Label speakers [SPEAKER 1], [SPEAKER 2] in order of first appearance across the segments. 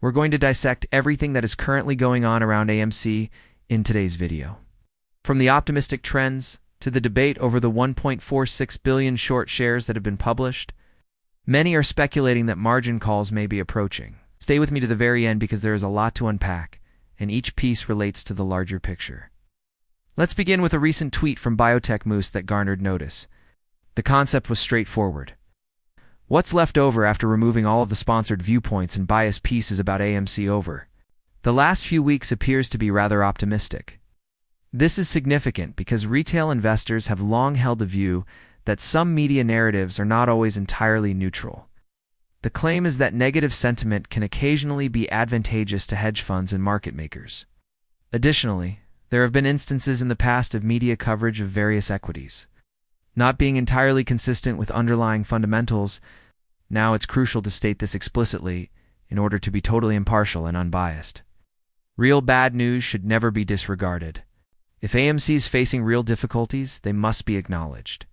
[SPEAKER 1] We're going to dissect everything that is currently going on around AMC in today's video. From the optimistic trends to the debate over the 1.46 billion short shares that have been published, many are speculating that margin calls may be approaching. Stay with me to the very end because there is a lot to unpack, and each piece relates to the larger picture. Let's begin with a recent tweet from Biotech Moose that garnered notice. The concept was straightforward. What's left over after removing all of the sponsored viewpoints and biased pieces about AMC over? The last few weeks appears to be rather optimistic. This is significant because retail investors have long held the view that some media narratives are not always entirely neutral. The claim is that negative sentiment can occasionally be advantageous to hedge funds and market makers. Additionally, there have been instances in the past of media coverage of various equities not being entirely consistent with underlying fundamentals. Now it's crucial to state this explicitly in order to be totally impartial and unbiased. Real bad news should never be disregarded. If AMC is facing real difficulties, they must be acknowledged.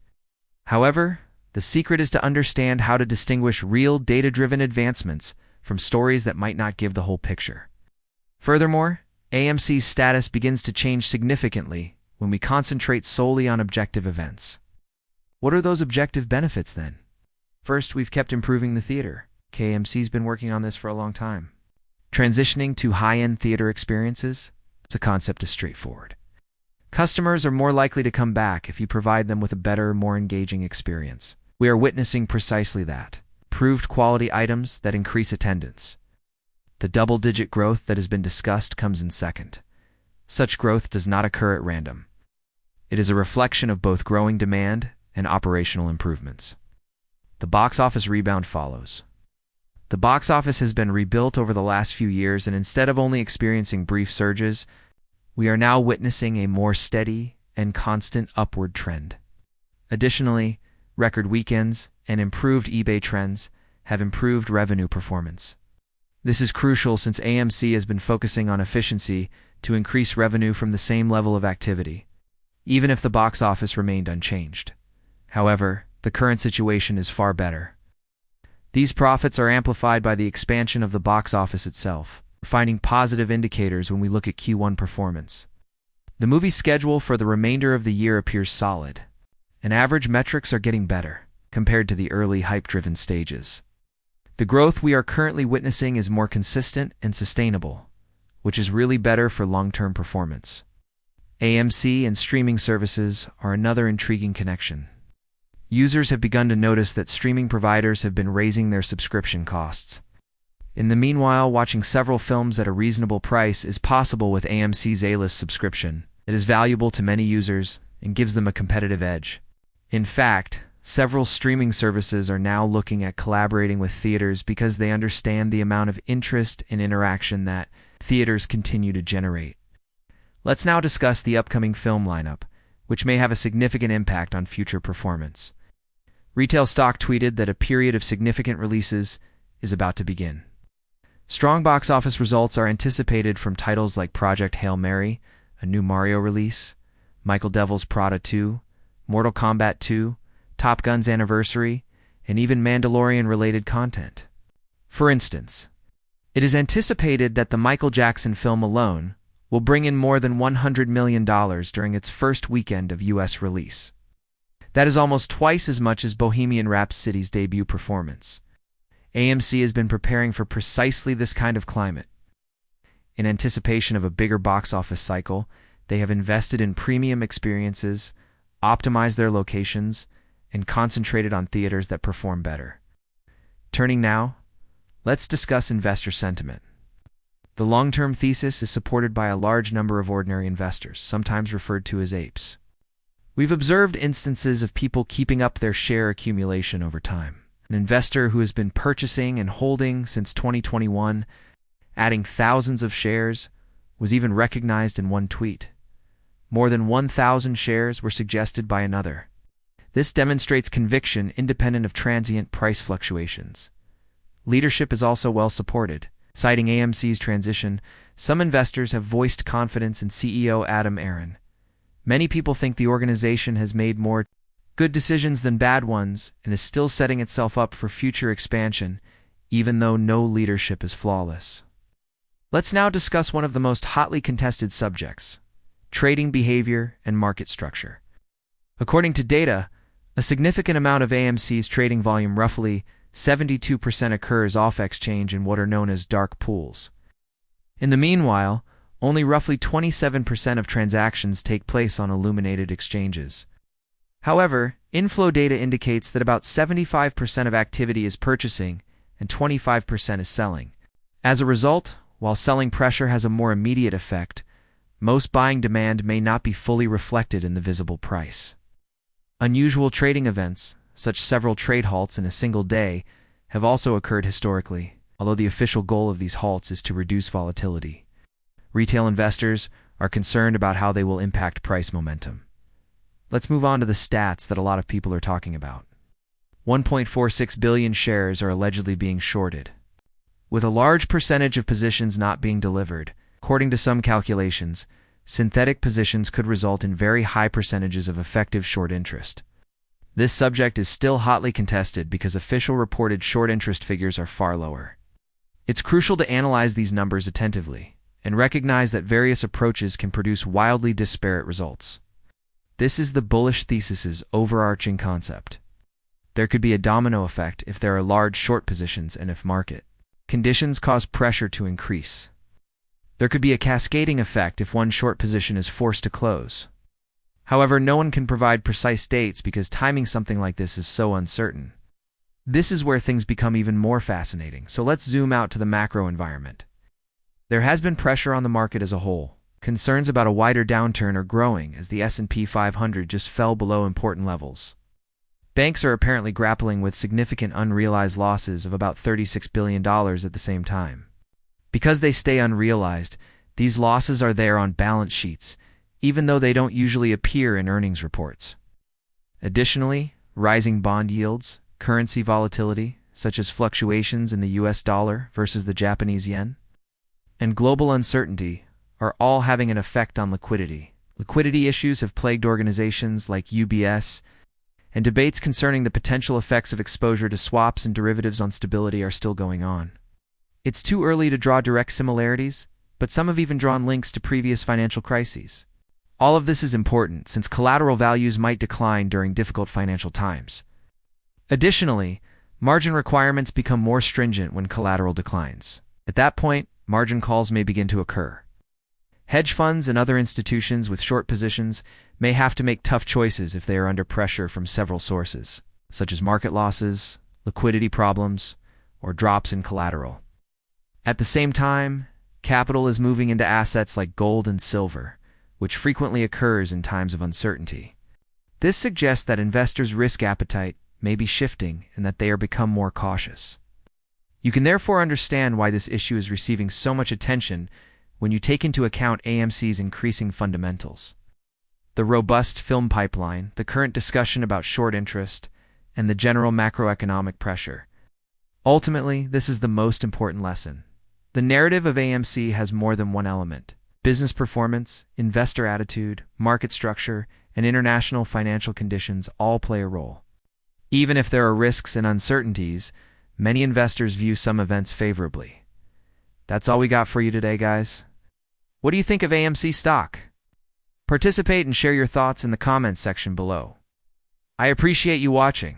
[SPEAKER 1] However, the secret is to understand how to distinguish real data-driven advancements from stories that might not give the whole picture. Furthermore, AMC's status begins to change significantly when we concentrate solely on objective events. What are those objective benefits then? First, we've kept improving the theater. AMC's been working on this for a long time. Transitioning to high-end theater experiences? The concept is straightforward. Customers are more likely to come back if you provide them with a better, more engaging experience. We are witnessing precisely that. Proved quality items that increase attendance. The double-digit growth that has been discussed comes in second. Such growth does not occur at random. It is a reflection of both growing demand and operational improvements. The box office rebound follows. The box office has been rebuilt over the last few years, and instead of only experiencing brief surges, we are now witnessing a more steady and constant upward trend. Additionally, record weekends and improved eBay trends have improved revenue performance. This is crucial since AMC has been focusing on efficiency to increase revenue from the same level of activity, even if the box office remained unchanged. However, the current situation is far better. These profits are amplified by the expansion of the box office itself, finding positive indicators when we look at Q1 performance. The movie schedule for the remainder of the year appears solid, and average metrics are getting better compared to the early hype-driven stages. The growth we are currently witnessing is more consistent and sustainable, which is really better for long-term performance. AMC and streaming services are another intriguing connection. Users have begun to notice that streaming providers have been raising their subscription costs. In the meanwhile, watching several films at a reasonable price is possible with AMC's A-list subscription. It is valuable to many users and gives them a competitive edge. In fact, several streaming services are now looking at collaborating with theaters because they understand the amount of interest and interaction that theaters continue to generate. Let's now discuss the upcoming film lineup, which may have a significant impact on future performance. Retail stock tweeted that a period of significant releases is about to begin. Strong box office results are anticipated from titles like Project Hail Mary, a new Mario release, Michael Devil's Prada 2, Mortal Kombat 2, Top Gun's Anniversary, and even Mandalorian-related content. For instance, it is anticipated that the Michael Jackson film alone will bring in more than $100 million during its first weekend of U.S. release. That is almost twice as much as Bohemian Rhapsody's debut performance. AMC has been preparing for precisely this kind of climate. In anticipation of a bigger box office cycle, they have invested in premium experiences, optimized their locations, and concentrated on theaters that perform better. Turning now, let's discuss investor sentiment. The long-term thesis is supported by a large number of ordinary investors, sometimes referred to as apes. We've observed instances of people keeping up their share accumulation over time. An investor who has been purchasing and holding since 2021, adding thousands of shares, was even recognized in one tweet. More than 1,000 shares were suggested by another. This demonstrates conviction independent of transient price fluctuations. Leadership is also well supported. Citing AMC's transition, some investors have voiced confidence in CEO Adam Aron. Many people think the organization has made more good decisions than bad ones and is still setting itself up for future expansion, even though no leadership is flawless. Let's now discuss one of the most hotly contested subjects: trading behavior and market structure. According to data, a significant amount of AMC's trading volume, roughly 72%, occurs off-exchange in what are known as dark pools. In the meanwhile, only roughly 27% of transactions take place on illuminated exchanges. However, inflow data indicates that about 75% of activity is purchasing and 25% is selling. As a result, while selling pressure has a more immediate effect, most buying demand may not be fully reflected in the visible price. Unusual trading events, such as several trade halts in a single day, have also occurred historically, although the official goal of these halts is to reduce volatility. Retail investors are concerned about how they will impact price momentum. Let's move on to the stats that a lot of people are talking about. 1.46 billion shares are allegedly being shorted, with a large percentage of positions not being delivered. According to some calculations, synthetic positions could result in very high percentages of effective short interest. This subject is still hotly contested because official reported short interest figures are far lower. It's crucial to analyze these numbers attentively and recognize that various approaches can produce wildly disparate results. This is the bullish thesis's overarching concept. There could be a domino effect if there are large short positions and if market conditions cause pressure to increase. There could be a cascading effect if one short position is forced to close. However, no one can provide precise dates because timing something like this is so uncertain. This is where things become even more fascinating, so let's zoom out to the macro environment. There has been pressure on the market as a whole. Concerns about a wider downturn are growing as the S&P 500 just fell below important levels. Banks are apparently grappling with significant unrealized losses of about $36 billion at the same time. Because they stay unrealized, these losses are there on balance sheets, even though they don't usually appear in earnings reports. Additionally, rising bond yields, currency volatility, such as fluctuations in the US dollar versus the Japanese yen, and global uncertainty are all having an effect on liquidity. Liquidity issues have plagued organizations like UBS, and debates concerning the potential effects of exposure to swaps and derivatives on stability are still going on. It's too early to draw direct similarities, but some have even drawn links to previous financial crises. All of this is important since collateral values might decline during difficult financial times. Additionally, margin requirements become more stringent when collateral declines. At that point, margin calls may begin to occur. Hedge funds and other institutions with short positions may have to make tough choices if they are under pressure from several sources, such as market losses, liquidity problems, or drops in collateral. At the same time, capital is moving into assets like gold and silver, which frequently occurs in times of uncertainty. This suggests that investors' risk appetite may be shifting and that they are become more cautious. You can therefore understand why this issue is receiving so much attention when you take into account AMC's increasing fundamentals. The robust film pipeline, the current discussion about short interest, and the general macroeconomic pressure. Ultimately, this is the most important lesson. The narrative of AMC has more than one element. Business performance, investor attitude, market structure, and international financial conditions all play a role. Even if there are risks and uncertainties, many investors view some events favorably. That's all we got for you today, guys. What do you think of AMC stock? Participate and share your thoughts in the comments section below. I appreciate you watching.